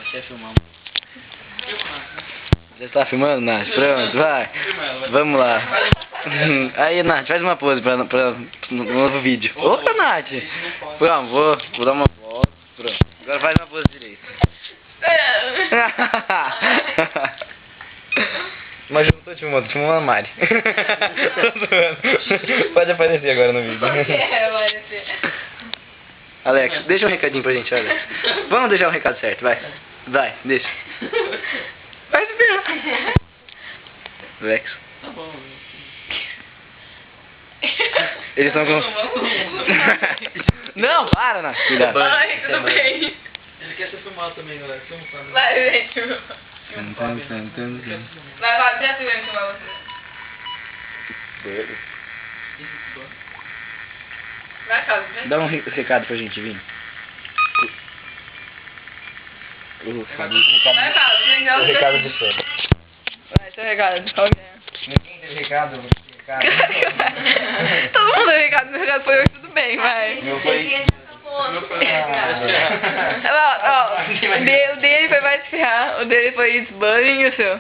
Você filmar. Já está filmando, Nath? Pronto, vai. Vamos lá. Aí, Nath, faz uma pose no novo vídeo. Opa, Nath! Pronto, vou dar uma volta. Pronto. Agora faz uma pose direita. Mas eu não tô te filmando, tô filmando a Mari. Tô zoando. Pode aparecer agora no vídeo. Quero aparecer. Alex, deixa um recadinho pra gente, Alex. Vamos deixar o recado certo, vai. Vai, deixa. Vai se ferrar. Alex. Tá bom. Eles estão com... Não, para, Nath. Cuidado. Ai, tudo bem. Ele quer ser filmado também, galera. Filma o Fábio. Vai, gente. Vai, já se vendo filmar você. Vai, Carlos, vem. Dá um recado pra gente vir. O Vai, Carlos, vem. O recado do céu. Vai, seu recado. Qual que é? Ninguém teve recado, Todo mundo deu recado, meu recado foi hoje, tudo bem, vai. Meu foi... O dele foi mais ferrar, o dele foi Bunny e o seu?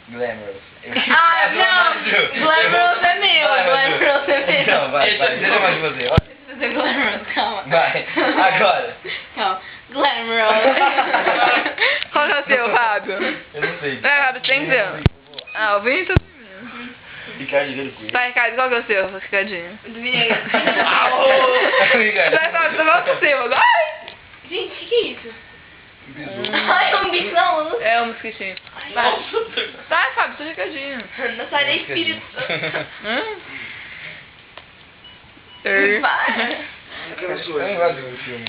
Glamorous. Ah, não! Glamorous é meu, Glamorous é meu. Não, vai, deixa mais de você. Você Glamorous, calma. Vai, agora. Calma, Glamorous. Qual que é o seu, Fábio? Eu não sei. Não é, Fábio, tem que ser. Ah, o Vinícius é meu. Ricardo Vero Coelho. Tá, Ricardo, qual que é o seu, Ricardinho? Ricardo. Vai, Fábio, você volta o seu agora. Ai! Gente, o que é isso? Ai, é um bisão. É um mosquitinho. Vai. Vai, Fábio, seu Ricardinho. Não sai nem espírito. Ei. Vai. Eu não gosto do filme.